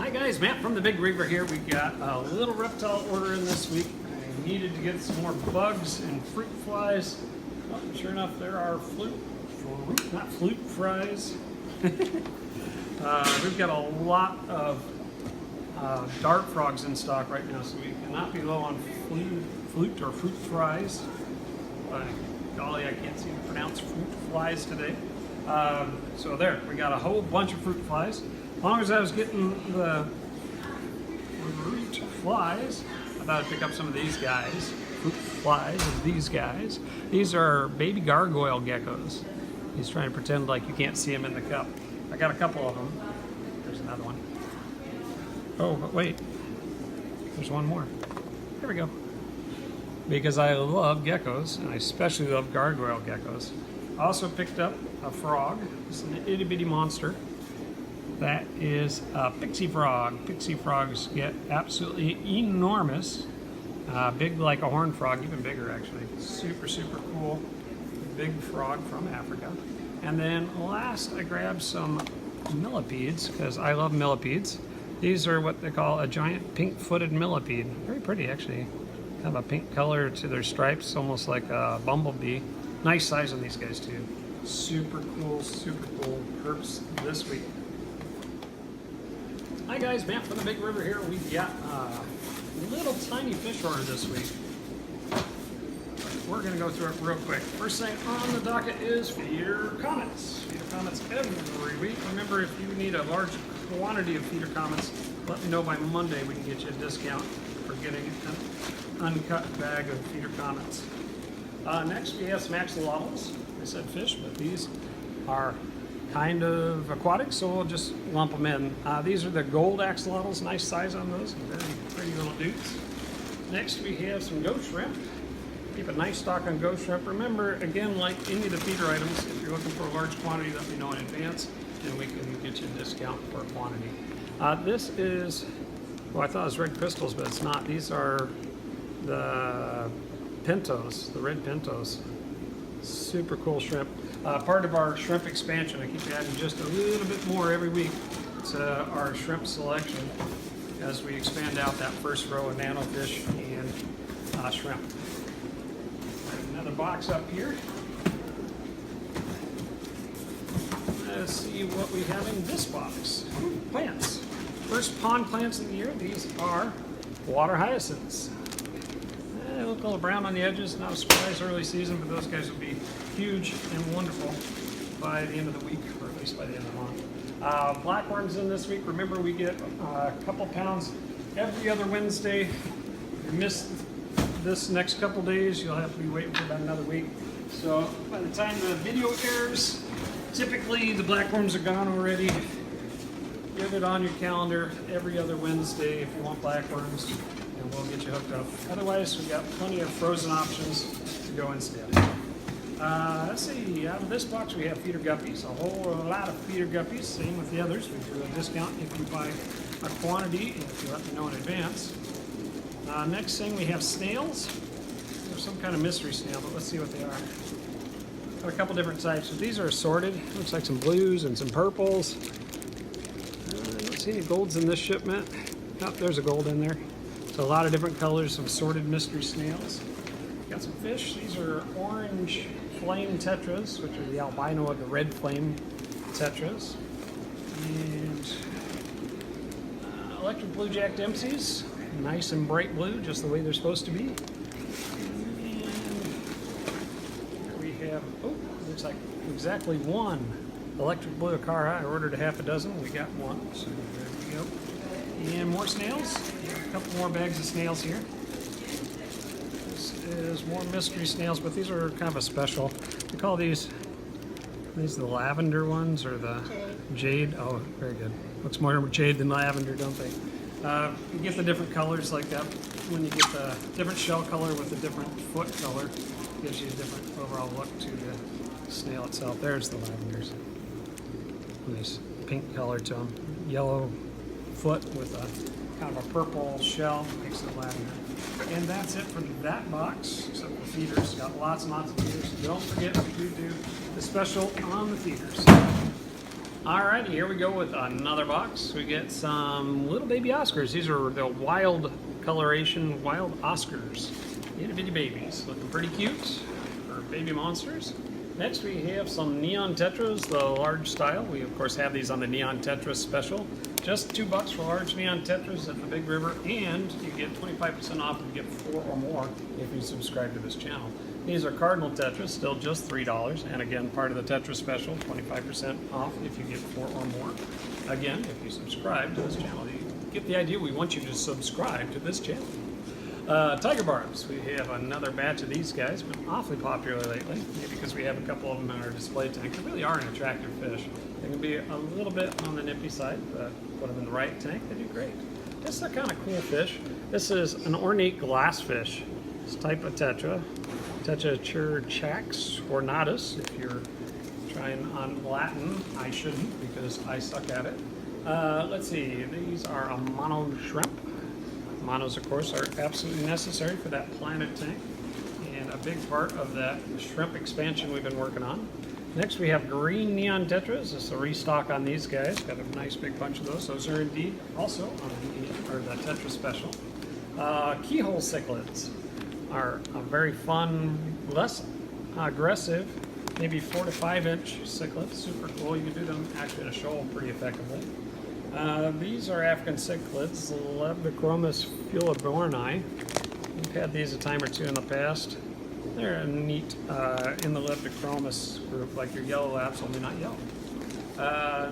Hi guys, Matt from the Big River here. We got a little reptile order in this week. I needed to get some more bugs and fruit flies. Oh, sure enough, there are fruit flies. We've got a lot of dart frogs in stock right now, so we cannot be low on fruit flies. By golly, I can't seem to pronounce fruit flies today. So there, we got a whole bunch of fruit flies. As long as I was getting the fruit flies, I thought I'd pick up some of these guys. Fruit flies of these guys. These are baby gargoyle geckos. He's trying to pretend like you can't see him in the cup. I got a couple of them. There's another one. Oh, but wait. There's one more. There we go. Because I love geckos, and I especially love gargoyle geckos. I also picked up a frog. It's an itty bitty monster. That is a Pixie Frog. Pixie frogs get absolutely enormous. Big like a horned frog, even bigger actually. Super, super cool. Big frog from Africa. And then last I grabbed some millipedes, because I love millipedes. These are what they call a giant pink-footed millipede. Very pretty actually. Have a pink color to their stripes, almost like a bumblebee. Nice size on these guys too. Super cool herps this week. Hi guys, Matt from the Big River here. We've got a little tiny fish order this week. We're going to go through it real quick. First thing on the docket is feeder comets. Feeder comets every week. Remember, if you need a large quantity of feeder comets, let me know by Monday. We can get you a discount for getting an uncut bag of feeder comets. Next we have some axolotls. I said fish, but these are kind of aquatic, so we'll just lump them in. These are the gold axolotls. Nice size on those. Very pretty little dudes. Next we have some ghost shrimp. Keep a nice stock on ghost shrimp. Remember, again, like any of the feeder items, if you're looking for a large quantity, let me know in advance, and we can get you a discount for a quantity. This is, well, I thought it was red crystals, but it's not. These are the Pintos, the red Pintos. Super cool shrimp. Part of our shrimp expansion. I keep adding just a little bit more every week to our shrimp selection as we expand out that first row of nanofish and shrimp. Another box up here. Let's see what we have in this box. Plants. First pond plants of the year. These are water hyacinths. They look a little brown on the edges. Not a surprise early season, but those guys will be huge and wonderful by the end of the week, or at least by the end of the month. Blackworms in this week. Remember, we get a couple pounds every other Wednesday. If you missed this next couple days, you'll have to be waiting for about another week. So by the time the video airs, typically the blackworms are gone already. Get it on your calendar every other Wednesday if you want blackworms, and we'll get you hooked up. Otherwise, we've got plenty of frozen options to go instead. Let's see, out of this box we have feeder guppies. A whole lot of feeder guppies, same with the others. We do a discount if you buy a quantity, and if you let me know in advance. Next thing we have snails. There's some kind of mystery snail, but let's see what they are. Got a couple different types. So these are assorted. Looks like some blues and some purples. I don't see any golds in this shipment. Oh, there's a gold in there. So a lot of different colors of assorted mystery snails. Got some fish. These are orange Flame Tetras, which are the albino of the red Flame Tetras. And electric blue Jack Dempsey's. Nice and bright blue, just the way they're supposed to be. And here we have, oh, looks like exactly one electric blue Acara. I ordered a half a dozen. We got one, so there we go. And more snails. A couple more bags of snails here. This is more mystery snails, but these are kind of a special. We call these the lavender ones, or the jade. Oh, very good. Looks more jade than lavender, don't they? You get the different colors like that. When you get the different shell color with a different foot color, gives you a different overall look to the snail itself. There's the lavenders. Nice pink color to them. Yellow foot with a kind of a purple shell makes it lavender. And that's it for that box, except for feeders. Got lots and lots of feeders. Don't forget, we do the special on the feeders. Alrighty, here we go with another box. We get some little baby Oscars. These are the wild coloration, wild Oscars. Itty bitty babies, looking pretty cute for baby monsters. Next we have some Neon Tetras, the large style. We of course have these on the Neon Tetras special. Just $2 for large Neon Tetras at the Big River, and you get 25% off if you get 4 or more if you subscribe to this channel. These are Cardinal Tetras, still just $3, and again, part of the Tetra special, 25% off if you get 4 or more. Again, if you subscribe to this channel, you get the idea. We want you to subscribe to this channel. Tiger Barbs, we have another batch of these guys, been awfully popular lately, maybe because we have a couple of them in our display tank. They really are an attractive fish. They can be a little bit on the nippy side, but put them in the right tank, they do great. This is a kind of cool fish. This is an ornate glassfish. This type of Tetra. Tetrachurchax ornatus, if you're trying on Latin. I shouldn't because I suck at it. Let's see, these are a mono shrimp. Monos, of course, are absolutely necessary for that planet tank and a big part of that shrimp expansion we've been working on. Next we have green Neon Tetras. This is a restock on these guys. Got a nice big bunch of those. Those are indeed also on the Tetra special. Keyhole cichlids are a very fun, less aggressive, maybe 4 to 5 inch cichlids. Super cool. You can do them actually in a shoal pretty effectively. These are African cichlids, Leptochromis fuliborni. We've had these a time or two in the past. They're neat in the Leptochromis group, like your yellow labs, only not yellow.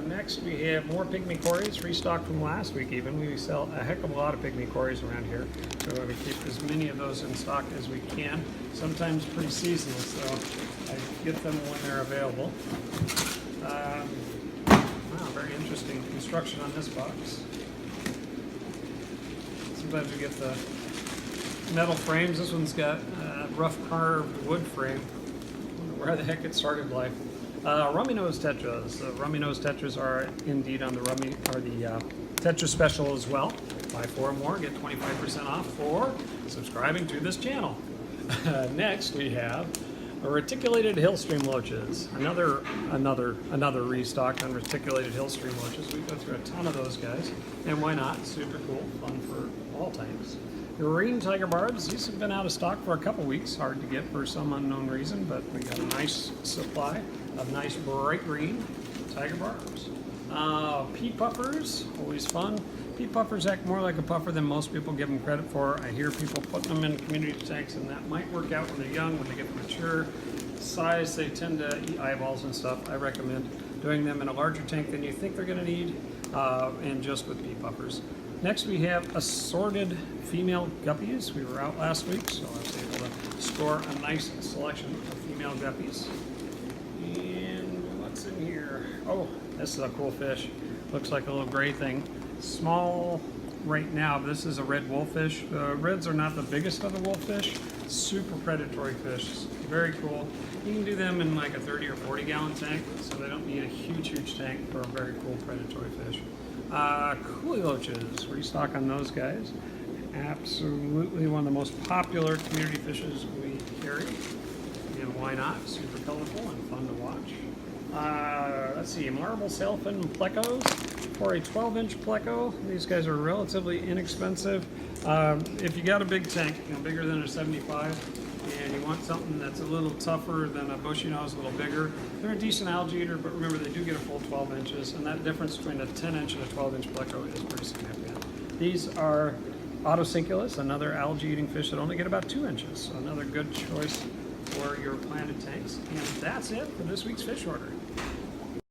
Next we have more Pikmi Quarries, restocked from last week even. We sell a heck of a lot of Pikmi Quarries around here, so we keep as many of those in stock as we can. Sometimes pretty seasonal, so I get them when they're available. Wow, very interesting construction on this box. Sometimes we get the metal frames. This one's got a rough carved wood frame. I wonder where the heck it started life. Rummy Nose Tetras. Rummy Nose Tetras are indeed on the Tetra special as well. Buy 4 or more, get 25% off for subscribing to this channel. Next we have Reticulated Hillstream Loaches. Another restock on Reticulated Hillstream Loaches. We go through a ton of those guys, and why not? Super cool, fun for all tanks. Green Tiger Barbs. These have been out of stock for a couple weeks. Hard to get for some unknown reason, but we got a nice supply of nice bright green Tiger Barbs. Pea Puffers, always fun. Pea Puffers act more like a puffer than most people give them credit for. I hear people putting them in community tanks, and that might work out when they're young. When they get mature size, they tend to eat eyeballs and stuff. I recommend doing them in a larger tank than you think they're going to need, and just with Pea Puffers. Next we have assorted female guppies. We were out last week, so I was able to score a nice selection of female guppies. And what's in here? Oh, this is a cool fish. Looks like a little gray thing. Small right now, but this is a red wolffish. Reds are not the biggest of the wolffish. Super predatory fish. Very cool. You can do them in like a 30 or 40 gallon tank, so they don't need a huge tank for a very cool predatory fish. Coolie Loaches, restock on those guys. Absolutely one of the most popular community fishes we carry. And why not? Super colorful and fun to watch. Let's see, Marble Sailfin Plecos. For a 12-inch Pleco, these guys are relatively inexpensive. If you got a big tank, bigger than a 75, and you want something that's a little tougher than a bushy nose, a little bigger, they're a decent algae eater, but remember they do get a full 12 inches, and that difference between a 10-inch and a 12-inch Pleco is pretty significant. These are Autocinculus, another algae-eating fish that only get about 2 inches, so another good choice for your planted tanks. And that's it for this week's fish order.